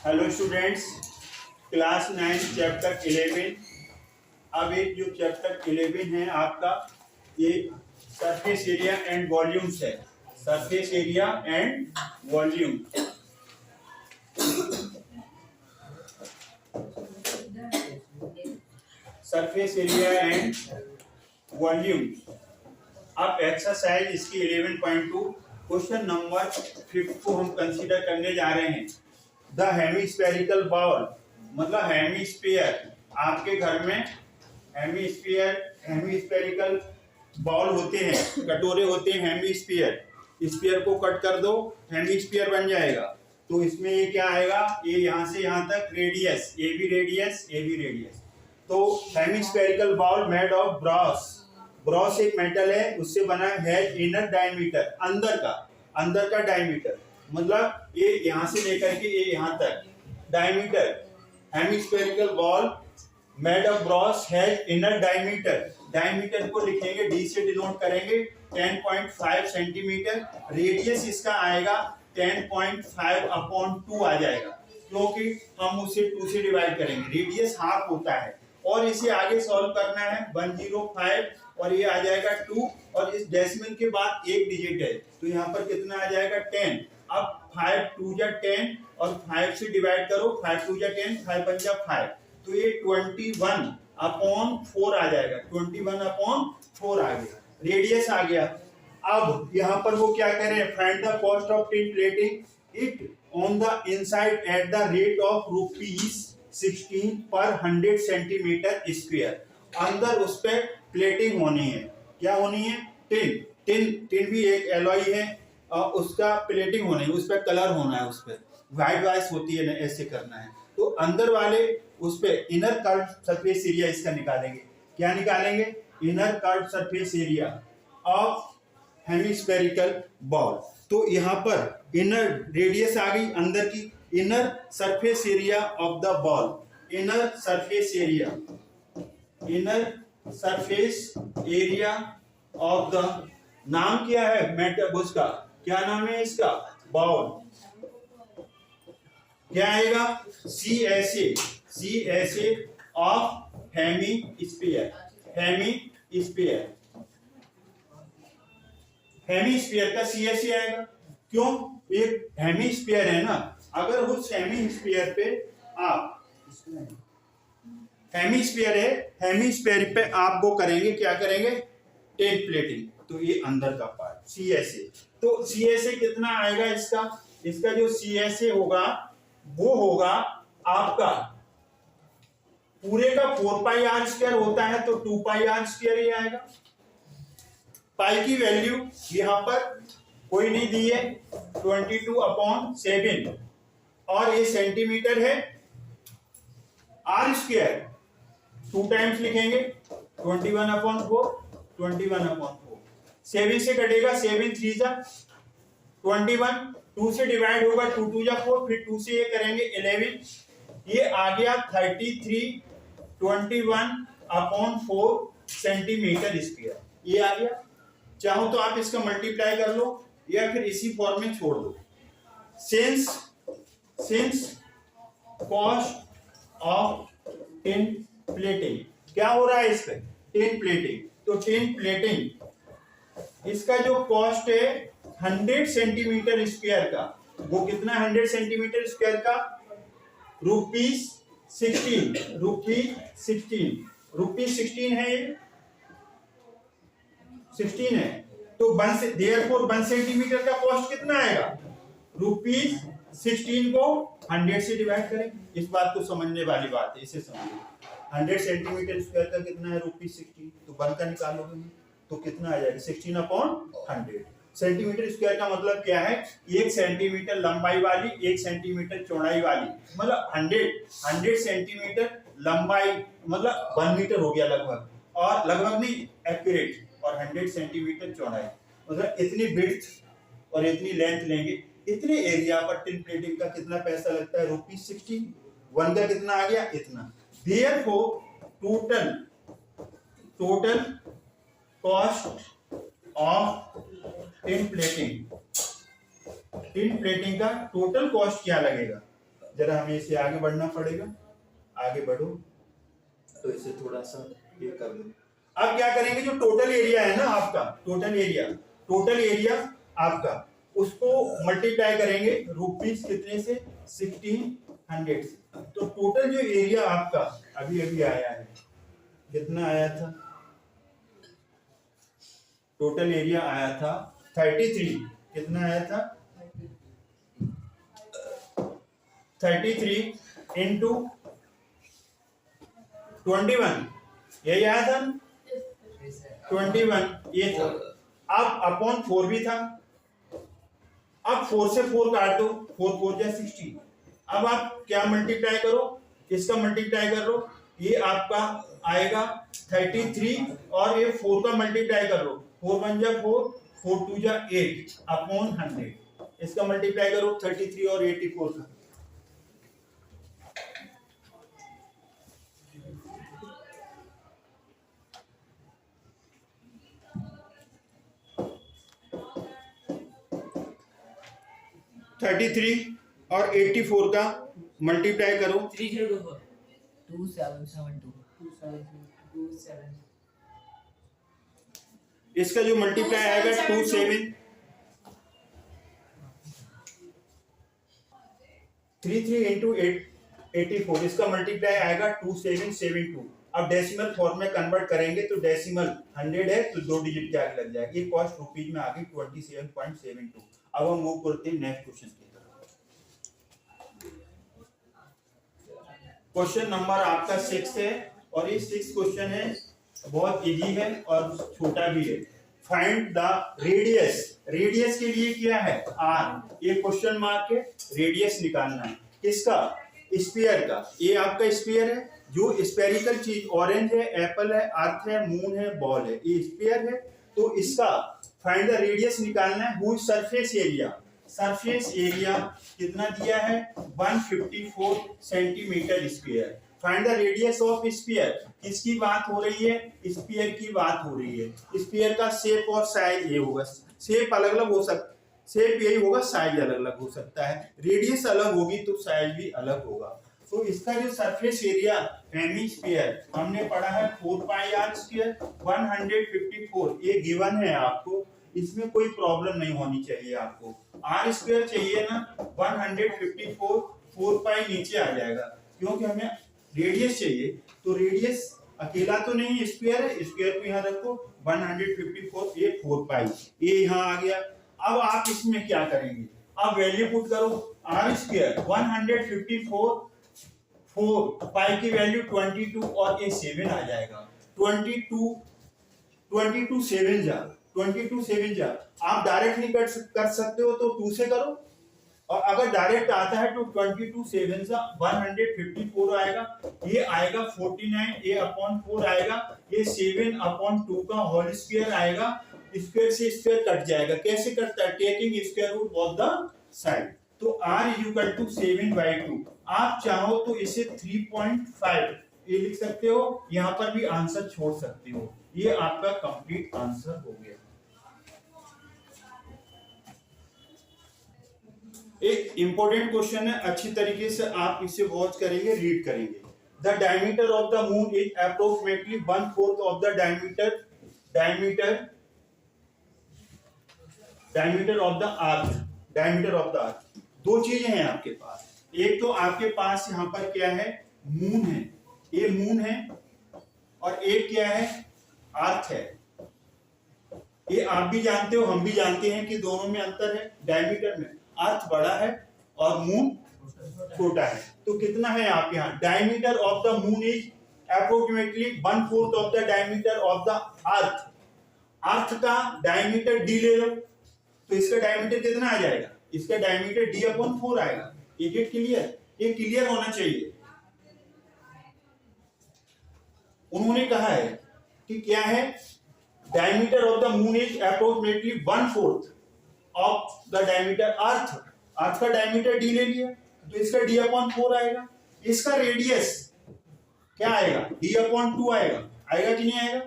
Hello students, class 9 chapter 11। अब एक जो चैप्टर 11 है आपका, ये सरफेस एरिया एंड वॉल्यूम्स है। Surface area and volume. Surface area and volume. अब एक्सरसाइज इसकी 11.2 क्वेश्चन नंबर 5 को हम कंसीडर करने जा रहे हैं। द हेमिस्फेरिकल बाउल, मतलब हेमिस्फीयर। आपके घर में हेमिस्फेरिकल बाउल होते हैं, कटोरे होते हैं हेमिस्फीयर। स्फीयर को कट कर दो, हेमिस्फीयर बन जाएगा। तो इसमें ये क्या आएगा, ये यहाँ से यहाँ तक radius, A B radius, A B radius. तो hemispherical bowl made of brass. Brass एक मेटल है, उससे बना है इनर डायमीटर, अंदर का डायमीटर, मतलब ये यहाँ से लेकर के ये यहाँ तक diameter. Hemispherical ball made of Bros has inner diameter. Diameter को लिखेंगे, डी से डिनोट करेंगे 10.5 सेंटीमीटर। रेडियस इसका आएगा 10.5/2 आ जाएगा, क्योंकि हम उसे 2 से डिवाइड करेंगे। रेडियस हाफ होता है और इसे आगे सॉल्व करना है 105 और ये आ जाएगा 2 और इस डेसिमल के बाद एक डिजिट है तो यहाँ पर कितना आ जाएगा 10। अब 5 2 जा 10 और 5 से डिवाइड करो, 5 2 जा 10, 5 1 जा 5, तो ये 21/4 आ जाएगा। 21/4 आ गया, रेडियस आ गया। अब यहाँ पर वो क्या करें, find the cost of tin plating it on the inside at the rate of ₹16 पर 100 सेंटीमीटर स्क्वायर। अंदर उस पे प्लेटिंग होनी है, क्या होनी है, टिन भी एक एलॉय है, उसका प्लेटिंग होनी है, उस पर कलर होना है, उस पर व्हाइट वाइस होती है ना, ऐसे करना है। तो अंदर वाले उस पे इनर कर्व सरफेस एरिया इसका निकालेंगे। क्या निकालेंगे, inner curve surface area of hemispherical ball. तो यहाँ पर इनर रेडियस आ गई अंदर की, inner surface area of the ball, inner surface area of the, नाम क्या है मेटल का, क्या नाम है इसका, बाउल। क्या आएगा, CSA ऑफ हेमिस्फीयर। हेमिस्फीयर का CSA आएगा, क्यों, एक हेमिस्फीयर है ना। अगर उस हेमिस्फीयर पे आप, हेमिस्फीयर है, हेमिस्फीयर पे आप वो करेंगे, क्या करेंगे, टिन प्लेटिंग। तो ये अंदर का पार्ट CSA। तो CSA कितना आएगा इसका जो CSA होगा वो होगा आपका पूरे का 4πr² होता है, तो 2πr² ही आएगा। पाई की वैल्यू यहां पर कोई नहीं दी है, 22/7 और ये सेंटीमीटर है, r², 2 टाइम्स लिखेंगे, 21/4। 7 से कटेगा, 7 3 जा 21, 2 से डिवाइड होगा, 2 2 जा 4, फिर 2 से ये करेंगे 11, ये आ गया 33 21/4 सेंटीमीटर स्क्वायर, ये आ गया। चाहो तो आप इसका मल्टीप्लाई कर लो या फिर इसी फॉर्म में छोड़ दो। Since cost of tin plating, क्या हो रहा है इस पे, टिन प्लेटिंग। तो टिन प्लेटिंग इसका जो कॉस्ट है 100 सेंटीमीटर स्क्वायर का, वो कितना, 100 सेंटीमीटर स्क्वायर का ₹16 है, ये 16 है। तो 1 सेंटीमीटर का कॉस्ट कितना आएगा, ₹16 को 100 से डिवाइड करें। इस बात को समझने वाली बात है, इसे समझिए। 100 सेंटीमीटर स्क्वायर का कितना है, ₹16, तो 1 का निकालोगे तो कितना आ जाएगा, 16/100। सेंटीमीटर स्क्वायर का मतलब क्या है, 1 सेंटीमीटर लंबाई वाली, 1 सेंटीमीटर चौड़ाई वाली, मतलब 100 सेंटीमीटर लंबाई, मतलब 1 मीटर हो गया लगभग, और लगभग नहीं, एक्यूरेट, और 100 सेंटीमीटर चौड़ाई, मतलब इतनी विड्थ और इतनी लेंथ लेंगे। इतने एरिया पर टिन प्लेटिंग का कितना पैसा लगता है, ₹16। 1 का कितना आ गया, इतना। Therefore total cost of tin plating का टोटल कॉस्ट क्या लगेगा, जरा हमें इसे आगे बढ़ना पड़ेगा, आगे बढ़ो, तो इसे थोड़ा सा ये कर लो। अब क्या करेंगे, जो टोटल एरिया है ना आपका, टोटल एरिया आपका, उसको मल्टीप्लाई करेंगे रुपीस कितने से, 1600 से। तो टोटल जो एरिया आपका अभी अभी आया है, कितना आया था, टोटल एरिया आया था 33, कितना आया था 33 इंटू 21, यही आया था 21, ये था। अब अपॉन 4 भी था, अब 4 से 4 काट दो, 4 4 जा 16। अब आप क्या मल्टीप्लाई करो, इसका मल्टीप्लाई कर लो, ये आपका आएगा 33 और ये 4 का मल्टीप्लाई कर लो, 4 1 जा 4, 4 2 जा 8 अपॉन 100, इसका मल्टीप्लाई करो 33 और 84 का। थर्टी थ्री और 84 का मल्टीप्लाई करो, 3024 2772 इसका जो मल्टीप्लाई आएगा 27 33 इंटू 84, इसका मल्टीप्लाई आएगा 2772। अब डेसिमल फॉर्म में कन्वर्ट करेंगे तो डेसिमल 100 है तो 2 डिजिट के आगे लग जाएगा, ये कॉस्ट रुपीज में आ गई 27.72। अब हम मूव करते हैं नेक्स्ट क्वेश्चन की तरफ। क्वेश्चन नंबर आपका 6 है और ये 6 क्वेश्चन है, बहुत इजी है और छोटा भी है। फाइंड द रेडियस, रेडियस के लिए क्या है आर, ये क्वेश्चन मार्क है, रेडियस निकालना है किसका, स्फीयर का। ये आपका स्फीयर है, जो स्फेरिकल चीज ऑरेंज है, एप्पल है, अर्थ है, मून है, बॉल है, ये स्फीयर है। तो इसका फाइंड द रेडियस निकालना है। हुई सरफेस एरिया, सरफेस एरिया कितना दिया है 154 centimetre square. Find the radius of sphere, किसकी बात हो रही है, स्फीयर की बात हो रही है। स्फीयर का शेप और साइज ये होगा, शेप अलग अलग हो सकता, शेप यही होगा, साइज अलग अलग हो सकता है, रेडियस अलग होगी तो साइज भी अलग होगा। तो इसका जो सरफेस एरिया हेमिस्फीयर हमने पढ़ा है 4 पाई आर स्क्वायर 154, ये गिवन है आपको, इसमें कोई प्रॉब्लम नहीं होनी चाहिए आपको। आर स्क्वायर चाहिए ना 154, 4 पाई नीचे आ जाएगा क्योंकि हमें रेडियस चाहिए, तो रेडियस अकेला तो नहीं स्क्वायर है, स्क्वायर को यहाँ रखो 154, ये 4 पाई, ये यहाँ आ गया। अब आप इसमें क्या करेंगे, अब वैल्यू पुट करो, आर स्क्वायर 154, 4 पाई की वैल्यू 22 और ये 7 आ जाएगा, 22 7 जा। आप डायरेक्ट नहीं कर सकते हो तो 2 से करो, और अगर डायरेक्ट आता है तो 22 7 जा 154 आएगा, ये आएगा 49, ये अपॉन 4 आएगा, ये 7 अपॉन 2 का होल स्क्वायर आएगा, स्क्वायर से स्क्वायर कट जाएगा। कैसे कटता है, taking square root of the side. तो r इक्वल टू 7/2, आप चाहो तो इसे 3.5 ये लिख सकते हो, यहाँ पर भी आंसर छोड़ सकते हो। ये आपका कंप्लीट आंसर हो गया। एक इंपॉर्टेंट क्वेश्चन है, अच्छी तरीके से आप इसे वॉच करेंगे, रीड करेंगे। The diameter of the moon is approximately 1/4 of the diameter of the अर्थ। दो चीजें हैं आपके पास, एक तो आपके पास यहाँ पर क्या है, मून है, ये मून है, और एक क्या है, अर्थ है। ये आप भी जानते हो, हम भी जानते हैं कि दोनों में अंतर है डायमीटर में, अर्थ बड़ा है और मून छोटा है। तो कितना है आप यहाँ, diameter of the moon is approximately 1/4 of the diameter of the earth. Earth का डायमीटर d ले लो, तो इसका डायमीटर कितना आ जाएगा, इसका डायमीटर d/4 आएगा। ये गेट क्लियर, ये क्लियर होना चाहिए। उन्होंने कहा है कि क्या है, diameter of the moon is approximately 1/4 of the diameter earth. Earth का डायमीटर d ले लिया तो इसका d/4 आएगा। इसका रेडियस क्या आएगा, d/2 आएगा कि नहीं आएगा।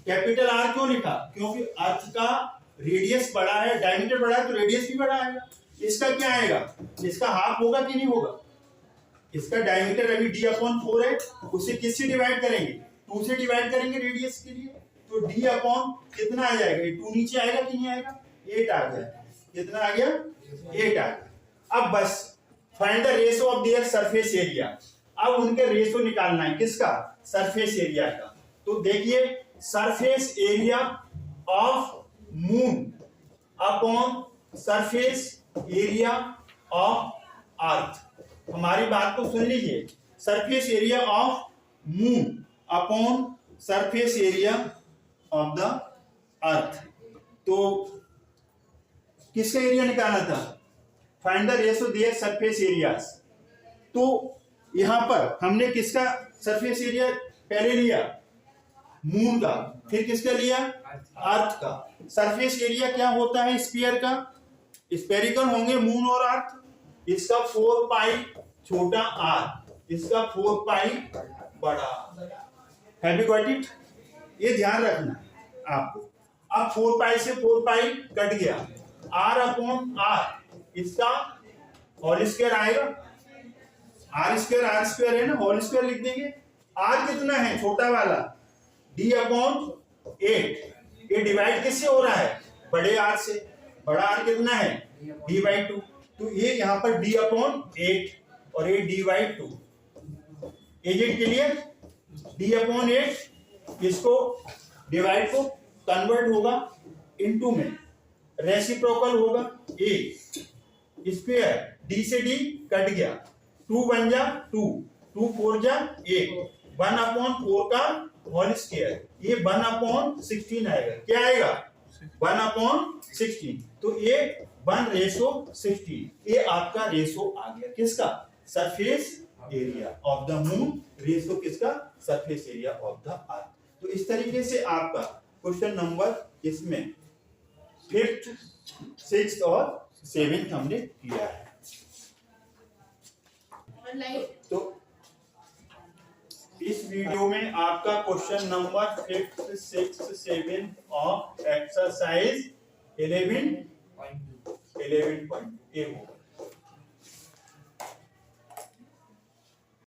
कैपिटल R क्यों लिखा, क्योंकि अर्थ का रेडियस बड़ा है, डायमीटर बड़ा है तो रेडियस भी बड़ा आएगा। इसका क्या आएगा, इसका हाफ होगा कि नहीं होगा, इसका डायमीटर अभी d/4 है, उसे किससे डिवाइड करेंगे, 2 से डिवाइड करेंगे रेडियस के लिए, तो d अपॉन कितना आ जाएगा, ये 2 नीचे आएगा कि नहीं आएगा, 8 आ गया, कितना आ गया, 8 आ गया। अब बस find the ratio of their surface area, अब उनके रेशो निकालना है, किसका, सरफेस एरिया का। तो देखिए surface area of moon upon surface area of earth, हमारी बात को सुन लीजिए, surface area of moon upon surface area of the earth. तो किसका एरिया निकालना था, find the ratio their surface areas. तो यहां पर हमने किसका सरफेस एरिया पहले लिया, मून का, फिर किसका लिया, अर्थ का। सरफेस एरिया क्या होता है स्फीयर का, स्फेरिकल होंगे मून और अर्थ, इसका 4 पाई छोटा r, इसका 4 पाई बड़ा। हैव यू गॉट इट, ये ध्यान रखना है आपको। अब 4 पाई से 4 पाई कट गया, r अपॉन r, इसका होल स्क्वायर आएगा, r स्क्वायर है ना, होल स्क्वायर लिख देंगे। r कितना है छोटा वाला, d अपॉन 8, ये डिवाइड किससे हो रहा है, बड़े r से, बड़ा r कितना है, d/2, तो ये यहाँ पर d अपॉन 8 और ये d/2, एजेड के लिए d अपॉन 8, इसको डिवाइड को कन्वर्ट होगा इनटू में, रेसिप्रोकल होगा a स्क्वायर, d से d कट गया, 2 बन जा 2, 2 4 जा 8, 1 अपॉन 4 का होल स्क्वायर, ये 1 अपॉन 16 आएगा, क्या आएगा 1 अपॉन 16, तो ये 1:16, ये आपका रेशो आ गया, किसका, surface area of the moon ratio किसका, surface area of the earth. तो इस तरीके से आपका क्वेश्चन नंबर इसमें 5th 6th और 7th हमने किया है। तो इस वीडियो में आपका question number 5th 6th 7th of exercise 11.2 होगा।